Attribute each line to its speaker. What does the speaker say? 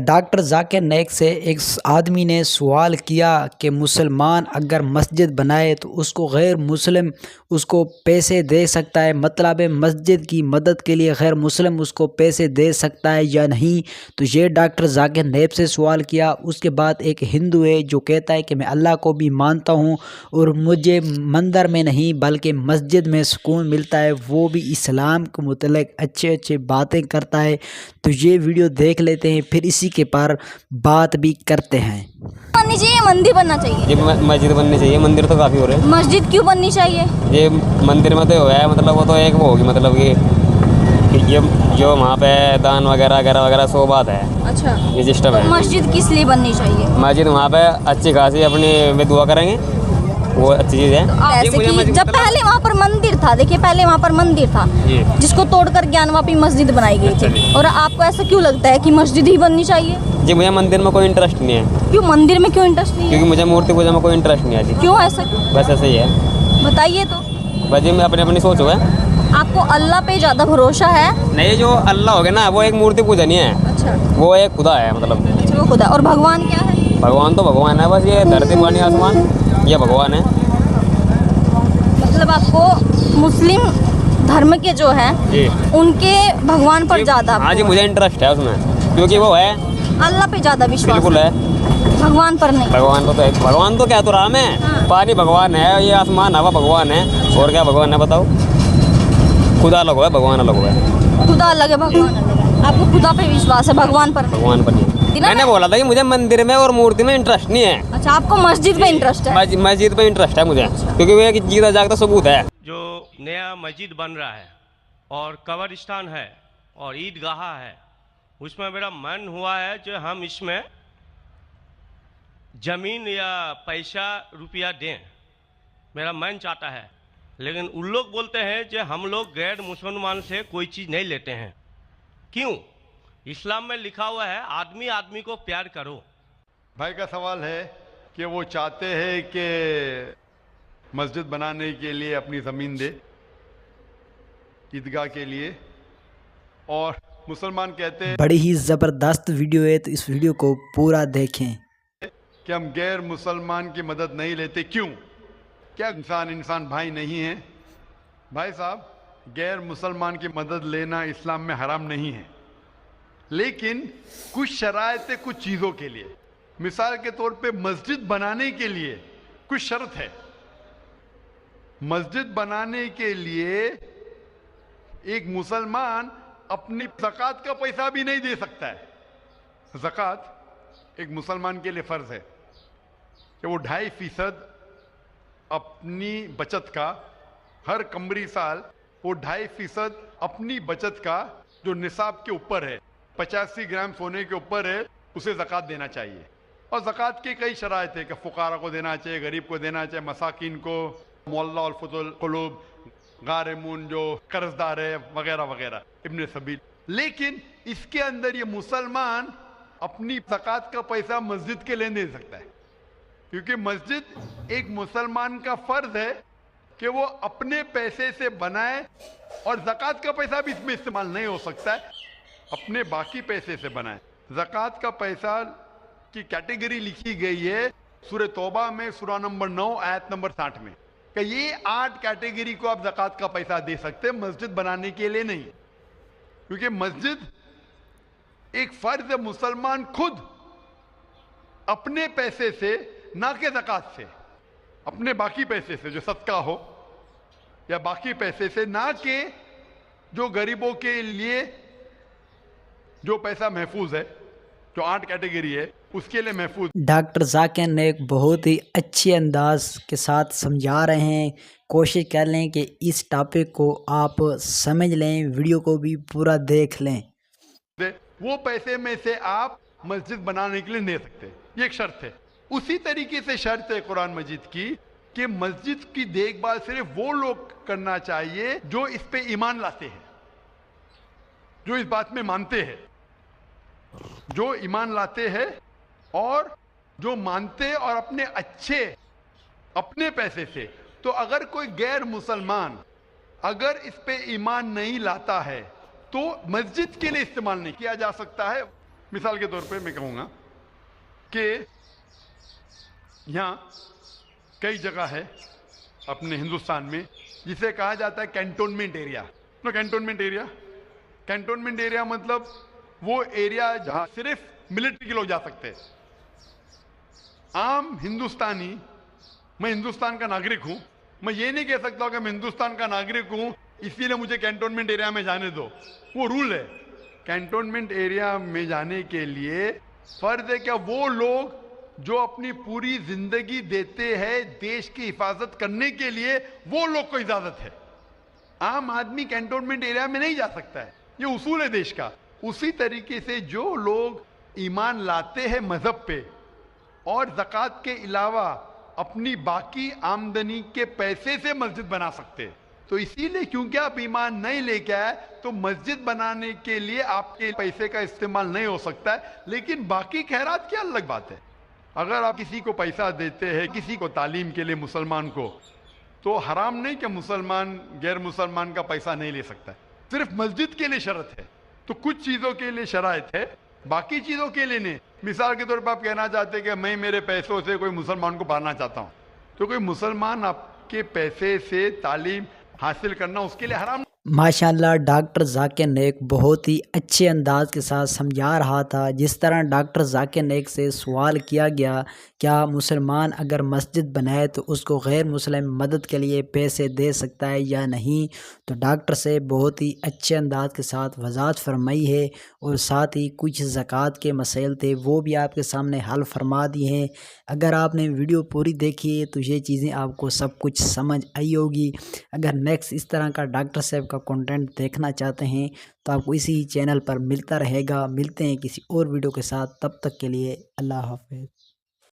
Speaker 1: Doctor Zakir Naik से एक आदमी ने सवाल किया कि मुसलमान अगर मस्जिद बनाए तो उसको गैर मुस्लिम उसको पैसे दे सकता है, मतलब है मस्जिद की मदद के लिए गैर मुस्लिम उसको पैसे दे सकता है या नहीं। तो ये डॉक्टर जाकिर नाइक से सवाल किया। उसके बाद एक हिंदू है जो कहता है कि मैं अल्लाह को भी मानता हूँ और मुझे मंदिर में नहीं बल्कि मस्जिद में सुकून मिलता है, वो भी इस्लाम के मुतल्लिक़ अच्छे बातें करता है। तो ये वीडियो देख लेते हैं, फिर इसी के पर बात भी करते हैं।
Speaker 2: बननी चाहिए, मंदिर बनना चाहिए।
Speaker 3: ये मस्जिद बननी चाहिए। मंदिर तो काफ़ी हो रहे हैं।
Speaker 2: मस्जिद क्यों बननी चाहिए?
Speaker 3: ये मंदिर में तो है, मतलब वो तो एक वो होगी, मतलब कि ये जो वहाँ पे दान वगैरह सो बात है।
Speaker 2: अच्छा,
Speaker 3: ये सिस्टम
Speaker 2: तो
Speaker 3: है।
Speaker 2: मस्जिद किस लिए बननी चाहिए?
Speaker 3: मस्जिद वहाँ पे अच्छी खासी अपनी में दुआ करेंगे, वो अच्छी चीज़ है।
Speaker 2: ऐसे कि जब पहले वहाँ पर मंदिर था, देखिए पहले वहाँ पर मंदिर था जिसको तोड़कर ज्ञानवापी मस्जिद बनाई गई थी। और आपको ऐसा क्यों लगता है कि मस्जिद ही बननी चाहिए?
Speaker 3: जी मुझे मंदिर में कोई इंटरेस्ट नहीं है।
Speaker 2: क्यों मंदिर में क्यों इंटरेस्ट नहीं है?
Speaker 3: क्योंकि मुझे मूर्ति पूजा में कोई इंटरेस्ट नहीं है।
Speaker 2: क्यों ऐसा?
Speaker 3: बस ऐसे ही है।
Speaker 2: बताइए तो।
Speaker 3: बस जी मैं अपनी सोच है।
Speaker 2: आपको अल्लाह पे ज़्यादा भरोसा है?
Speaker 3: नहीं, जो अल्लाह हो गया ना वो एक मूर्ति पूजा नहीं है।
Speaker 2: अच्छा,
Speaker 3: वो एक खुदा है, मतलब
Speaker 2: अच्छा वो खुदा। और भगवान क्या है?
Speaker 3: भगवान तो भगवान है, बस ये धरती पानी आसमान ये भगवान है।
Speaker 2: मतलब आपको मुस्लिम धर्म के जो है
Speaker 3: जी
Speaker 2: उनके भगवान पर ज़्यादा?
Speaker 3: हाँ जी, मुझे इंटरेस्ट है उसमें, क्योंकि वो है
Speaker 2: अल्लाह पे ज़्यादा विश्वास?
Speaker 3: बिल्कुल है।
Speaker 2: भगवान पर नहीं?
Speaker 3: भगवान तो क्या तो राम है।
Speaker 2: हाँ।
Speaker 3: पानी भगवान है, ये आसमान हवा भगवान है, और क्या भगवान है बताओ? खुदा अलग है, भगवान अलग है।
Speaker 2: खुदा अलग है, भगवान अलग है। आपको खुदा पे विश्वास है, भगवान पर नहीं?
Speaker 3: भगवान पर नहीं। मैंने बोला था कि मुझे मंदिर में और मूर्ति में इंटरेस्ट नहीं है।
Speaker 2: अच्छा, आपको मस्जिद में इंटरेस्ट है?
Speaker 3: मस्जिद पे इंटरेस्ट है मुझे, क्योंकि वो एक जीता जागता सबूत है।
Speaker 4: जो नया मस्जिद बन रहा है और कब्रिस्तान है और ईदगाह है, उसमें मेरा मन हुआ है जो हम इसमें ज़मीन या पैसा रुपया दें, मेरा मन चाहता है। लेकिन उन लोग बोलते हैं कि हम लोग गैर मुसलमान से कोई चीज़ नहीं लेते हैं। क्यों? इस्लाम में लिखा हुआ है आदमी आदमी को प्यार करो।
Speaker 5: भाई का सवाल है कि वो चाहते हैं कि मस्जिद बनाने के लिए अपनी ज़मीन दे ईदगाह के लिए, और मुसलमान कहते हैं
Speaker 1: बड़ी ही ज़बरदस्त वीडियो है, तो इस वीडियो को पूरा देखें
Speaker 5: कि हम गैर मुसलमान की मदद नहीं लेते। क्यों? क्या इंसान भाई नहीं है? भाई साहब, गैर मुसलमान की मदद लेना इस्लाम में हराम नहीं है, लेकिन कुछ शराइत है कुछ चीज़ों के लिए। मिसाल के तौर पे मस्जिद बनाने के लिए कुछ शर्त है। मस्जिद बनाने के लिए एक मुसलमान अपनी ज़कात का पैसा भी नहीं दे सकता है। ज़कात एक मुसलमान के लिए फ़र्ज़ है कि वो 2.5% अपनी बचत का, हर कमरी साल वो 2.5% अपनी बचत का जो निसाब के ऊपर है, 85 ग्राम सोने के ऊपर है, उसे ज़कात देना चाहिए। और ज़कात की कई शराइत है कि फ़ुकारा को देना चाहिए, गरीब को देना चाहिए, मसाकिन को, मौल्ला और फुतुल कुलूब, गारिमून जो कर्जदार है वगैरह वगैरह, इब्न सबील। लेकिन इसके अंदर ये मुसलमान अपनी ज़कात का पैसा मस्जिद के लिए दे सकता है, क्योंकि मस्जिद एक मुसलमान का फ़र्ज है कि वो अपने पैसे से बनाए, और ज़कात का पैसा भी इसमें इस्तेमाल नहीं हो सकता है, अपने बाकी पैसे से बनाए। ज़कात का पैसा की कैटेगरी लिखी गई है सूरह तौबा में, सूरा नंबर 9 आयत नंबर 60 में, कि ये 8 कैटेगरी को आप ज़कात का पैसा दे सकते हैं, मस्जिद बनाने के लिए नहीं। क्योंकि मस्जिद एक फ़र्ज है, मुसलमान खुद अपने पैसे से, ना कि ज़कात से, अपने बाकी पैसे से जो सदका हो या बाकी पैसे से, ना कि जो गरीबों के लिए जो पैसा महफूज है, जो 8 कैटेगरी है उसके लिए महफूज।
Speaker 1: डॉक्टर जाकिर नाइक बहुत ही अच्छे अंदाज के साथ समझा रहे हैं। कोशिश कर लें कि इस टॉपिक को आप समझ लें, वीडियो को भी पूरा देख लें।
Speaker 5: वो पैसे में से आप मस्जिद बनाने के लिए दे सकते हैं, ये एक शर्त है। उसी तरीके से शर्त है कुरान मजीद की कि मस्जिद की देखभाल सिर्फ वो लोग करना चाहिए जो इस पे ईमान लाते हैं, जो इस बात में मानते हैं, जो ईमान लाते हैं और जो मानते हैं, और अपने अच्छे अपने पैसे से। तो अगर कोई गैर मुसलमान अगर इस पे ईमान नहीं लाता है तो मस्जिद के लिए इस्तेमाल नहीं किया जा सकता है। मिसाल के तौर पे मैं कहूँगा कि यहाँ कई जगह है अपने हिंदुस्तान में जिसे कहा जाता है cantonment area. No cantonment area मतलब वो एरिया जहाँ सिर्फ मिलिट्री के लोग जा सकते हैं। आम हिंदुस्तानी, मैं हिंदुस्तान का नागरिक हूं, मैं ये नहीं कह सकता कि मैं हिंदुस्तान का नागरिक हूं इसीलिए मुझे कैंटोनमेंट एरिया में जाने दो। वो रूल है। कैंटोनमेंट एरिया में जाने के लिए फर्ज है क्या वो लोग जो अपनी पूरी जिंदगी देते हैं देश की हिफाजत करने के लिए, वो लोग को इजाजत है। आम आदमी कैंटोनमेंट एरिया में नहीं जा सकता है, ये उसूल है देश का। उसी तरीके से जो लोग ईमान लाते हैं मजहब पे और ज़कात के अलावा अपनी बाकी आमदनी के पैसे से मस्जिद बना सकते हैं, तो इसीलिए क्योंकि आप ईमान नहीं लेके आए तो मस्जिद बनाने के लिए आपके पैसे का इस्तेमाल नहीं हो सकता है। लेकिन बाकी खैरात की अलग बात है। अगर आप किसी को पैसा देते हैं, किसी को तालीम के लिए, मुसलमान को, तो हराम नहीं कि मुसलमान गैर मुसलमान का पैसा नहीं ले सकता है। सिर्फ मस्जिद के लिए शर्त है। तो कुछ चीज़ों के लिए शराइत है, बाकी चीज़ों के लिए नहीं। मिसाल के तौर पर आप कहना चाहते हैं कि मैं मेरे पैसों से कोई मुसलमान को पढ़ाना चाहता हूँ, तो कोई मुसलमान आपके पैसे से तालीम हासिल करना उसके लिए हराम।
Speaker 1: माशाल्लाह डॉक्टर जाकिर नाइक बहुत ही अच्छे अंदाज के साथ समझा रहा था। जिस तरह डॉक्टर जाकिर नाइक से सवाल किया गया क्या मुसलमान अगर मस्जिद बनाए तो उसको गैर मुस्लिम मदद के लिए पैसे दे सकता है या नहीं, तो डॉक्टर से बहुत ही अच्छे अंदाज के साथ वजाहत फरमाई है और साथ ही कुछ ज़कात के मसाइल थे वो भी आपके सामने हल फरमा दिए हैं। अगर आपने वीडियो पूरी देखी है तो ये चीज़ें आपको सब कुछ समझ आई होगी। अगर नेक्स्ट इस तरह का डॉक्टर साहब का कंटेंट देखना चाहते हैं तो आपको इसी चैनल पर मिलता रहेगा। मिलते हैं किसी और वीडियो के साथ, तब तक के लिए अल्लाह हाफ़िज़।